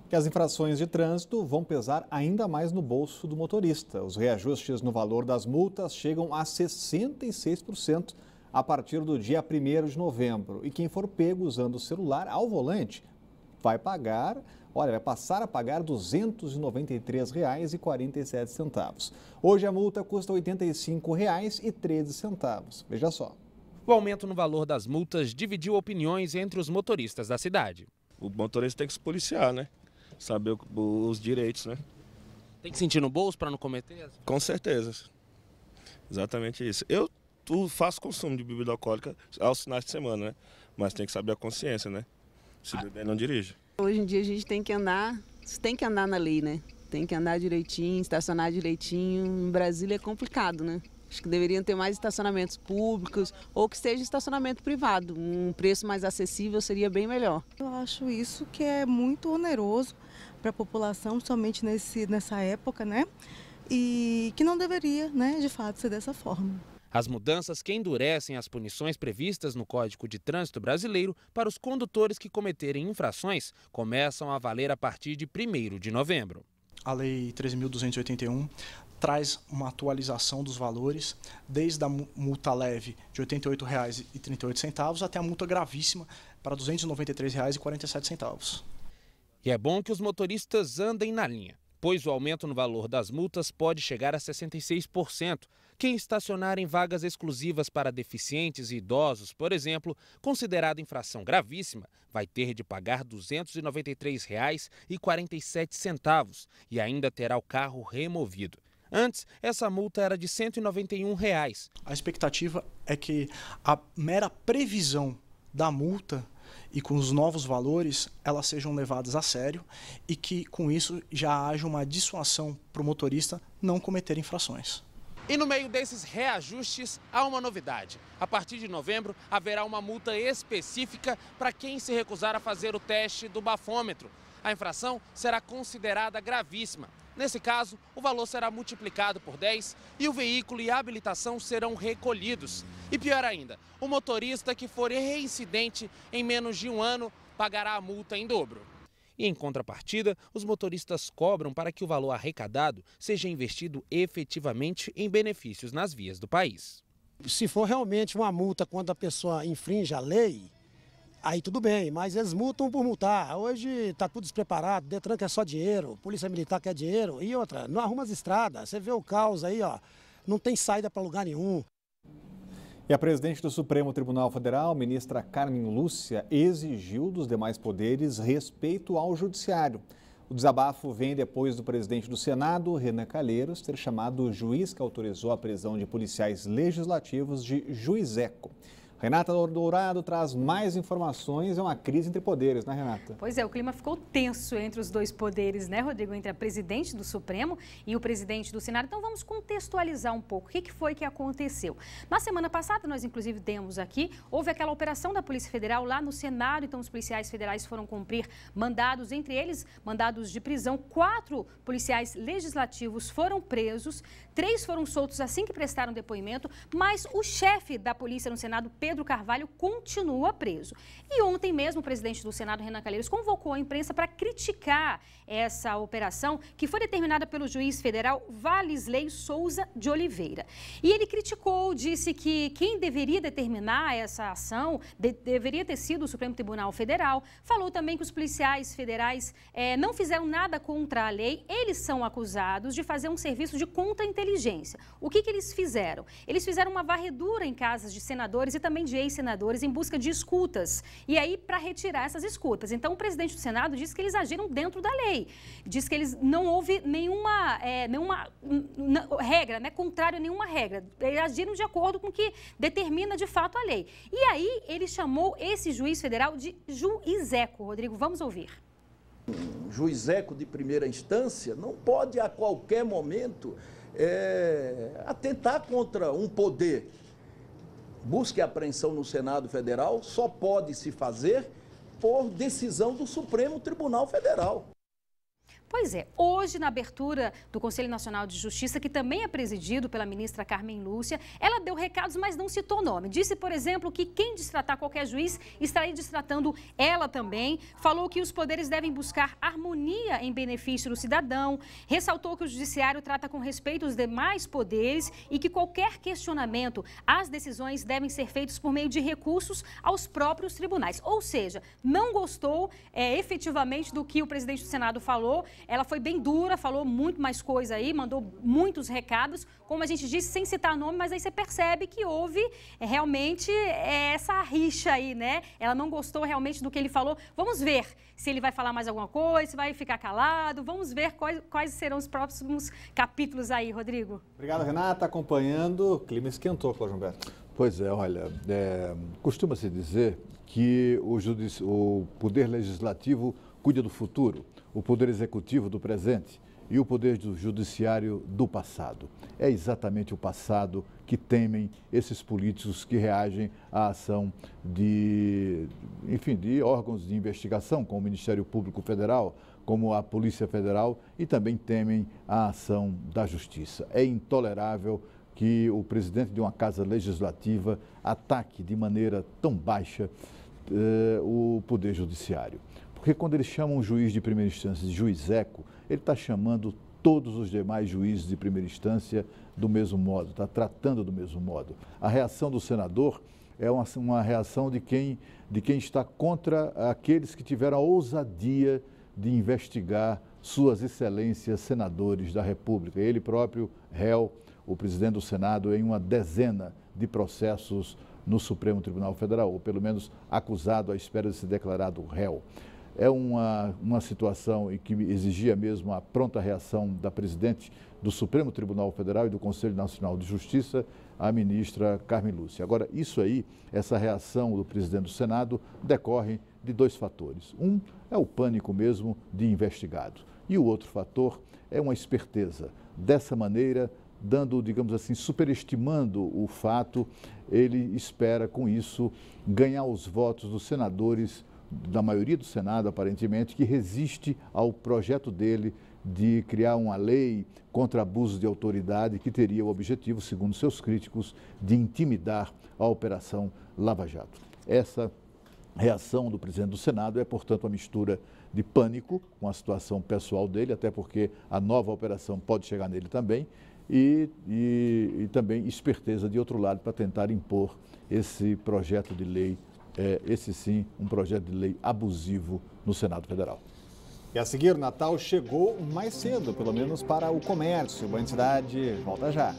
Que as infrações de trânsito vão pesar ainda mais no bolso do motorista. Os reajustes no valor das multas chegam a 66% a partir do dia 1º de novembro. E quem for pego usando o celular ao volante vai passar a pagar R$ 293,47. Hoje a multa custa R$ 85,13. Veja só. O aumento no valor das multas dividiu opiniões entre os motoristas da cidade. O motorista tem que se policiar, né? Saber os direitos, né? Tem que sentir no bolso para não cometer? Com certeza. Exatamente isso. Eu faço consumo de bebida alcoólica aos finais de semana, né? Mas tem que saber a consciência, né? Se beber, não dirige. Hoje em dia a gente tem que andar na lei, né? Tem que andar direitinho, estacionar direitinho. Em Brasília é complicado, né? Acho que deveriam ter mais estacionamentos públicos ou que seja estacionamento privado. Um preço mais acessível seria bem melhor. Eu acho isso que é muito oneroso para a população, somente nessa época, né? E que não deveria, né, de fato, ser dessa forma. As mudanças que endurecem as punições previstas no Código de Trânsito Brasileiro para os condutores que cometerem infrações começam a valer a partir de 1º de novembro. A Lei 13.281 traz uma atualização dos valores, desde a multa leve de R$ 88,38 até a multa gravíssima para R$ 293,47. E é bom que os motoristas andem na linha, pois o aumento no valor das multas pode chegar a 66%. Quem estacionar em vagas exclusivas para deficientes e idosos, por exemplo, considerado infração gravíssima, vai ter de pagar R$ 293,47 e ainda terá o carro removido. Antes, essa multa era de R$ 191. A expectativa é que a mera previsão da multa e com os novos valores, elas sejam levadas a sério e que, com isso, já haja uma dissuasão para o motorista não cometer infrações. E no meio desses reajustes, há uma novidade. A partir de novembro, haverá uma multa específica para quem se recusar a fazer o teste do bafômetro. A infração será considerada gravíssima. Nesse caso, o valor será multiplicado por 10 e o veículo e a habilitação serão recolhidos. E pior ainda, o motorista que for reincidente em menos de um ano pagará a multa em dobro. E em contrapartida, os motoristas cobram para que o valor arrecadado seja investido efetivamente em benefícios nas vias do país. Se for realmente uma multa quando a pessoa infringe a lei, aí tudo bem, mas eles multam por multar. Hoje está tudo despreparado, Detran quer só dinheiro, Polícia Militar quer dinheiro e outra, não arruma as estradas. Você vê o caos aí, ó, não tem saída para lugar nenhum. E a presidente do Supremo Tribunal Federal, ministra Carmen Lúcia, exigiu dos demais poderes respeito ao judiciário. O desabafo vem depois do presidente do Senado, Renan Calheiros, ter chamado o juiz que autorizou a prisão de policiais legislativos de juizeco. Renata Dourado traz mais informações. É uma crise entre poderes, né, Renata? Pois é, o clima ficou tenso entre os dois poderes, né, Rodrigo? Entre a presidente do Supremo e o presidente do Senado. Então vamos contextualizar um pouco. O que foi que aconteceu? Na semana passada, nós inclusive temos aqui, houve aquela operação da Polícia Federal lá no Senado. Então os policiais federais foram cumprir mandados, entre eles mandados de prisão. 4 policiais legislativos foram presos, 3 foram soltos assim que prestaram depoimento, mas o chefe da polícia no Senado, Pedro Carvalho, continua preso. E ontem mesmo o presidente do Senado, Renan Calheiros, convocou a imprensa para criticar essa operação que foi determinada pelo juiz federal Valisley Souza de Oliveira. E ele criticou, disse que quem deveria determinar essa ação deveria ter sido o Supremo Tribunal Federal. Falou também que os policiais federais não fizeram nada contra a lei. Eles são acusados de fazer um serviço de contra-inteligência. O que eles fizeram? Eles fizeram uma varredura em casas de senadores e também de ex-senadores em busca de escutas. E aí, para retirar essas escutas. Então, o presidente do Senado disse que eles agiram dentro da lei. Diz que eles não houve nenhuma regra, né, contrário a nenhuma regra. Eles agiram de acordo com o que determina de fato a lei. E aí, ele chamou esse juiz federal de juizeco. Rodrigo, vamos ouvir. Um juizeco de primeira instância não pode, a qualquer momento, atentar contra um poder. Busca e apreensão no Senado Federal só pode se fazer por decisão do Supremo Tribunal Federal. Pois é, hoje na abertura do Conselho Nacional de Justiça, que também é presidido pela ministra Carmen Lúcia, ela deu recados, mas não citou nome. Disse, por exemplo, que quem destratar qualquer juiz estaria destratando ela também. Falou que os poderes devem buscar harmonia em benefício do cidadão. Ressaltou que o judiciário trata com respeito os demais poderes e que qualquer questionamento às decisões devem ser feitos por meio de recursos aos próprios tribunais. Ou seja, não gostou efetivamente do que o presidente do Senado falou. Ela foi bem dura, falou muito mais coisa aí, mandou muitos recados, como a gente disse, sem citar nome, mas aí você percebe que houve realmente essa rixa aí, né? Ela não gostou realmente do que ele falou. Vamos ver se ele vai falar mais alguma coisa, se vai ficar calado. Vamos ver quais serão os próximos capítulos aí, Rodrigo. Obrigado, Renata. Acompanhando, o clima esquentou, Cláudio Humberto. Pois é, olha, costuma-se dizer que o Poder Legislativo cuida do futuro, o Poder Executivo do presente e o Poder Judiciário do passado. É exatamente o passado que temem esses políticos que reagem à ação de órgãos de investigação, como o Ministério Público Federal, como a Polícia Federal, e também temem a ação da Justiça. É intolerável que o presidente de uma casa legislativa ataque de maneira tão baixa o Poder Judiciário. Porque quando ele chama um juiz de primeira instância de juizeco, ele está chamando todos os demais juízes de primeira instância do mesmo modo, está tratando do mesmo modo. A reação do senador é uma reação de quem está contra aqueles que tiveram a ousadia de investigar suas excelências senadores da República. Ele próprio, réu, o presidente do Senado, em uma dezena de processos no Supremo Tribunal Federal, ou pelo menos acusado à espera de ser declarado réu. É uma situação em que exigia mesmo a pronta reação da presidente do Supremo Tribunal Federal e do Conselho Nacional de Justiça, a ministra Carmen Lúcia. Agora, essa reação do presidente do Senado decorre de dois fatores. Um é o pânico mesmo de investigado e o outro fator é uma esperteza. Dessa maneira, digamos assim, superestimando o fato, ele espera com isso ganhar os votos dos senadores, da maioria do Senado, aparentemente, que resiste ao projeto dele de criar uma lei contra abuso de autoridade que teria o objetivo, segundo seus críticos, de intimidar a Operação Lava Jato. Essa reação do presidente do Senado é, portanto, uma mistura de pânico com a situação pessoal dele, até porque a nova operação pode chegar nele também, e também esperteza de outro lado para tentar impor esse projeto de lei, esse sim, um projeto de lei abusivo no Senado Federal. E a seguir, o Natal chegou mais cedo, pelo menos para o comércio. Boa Cidade, volta já.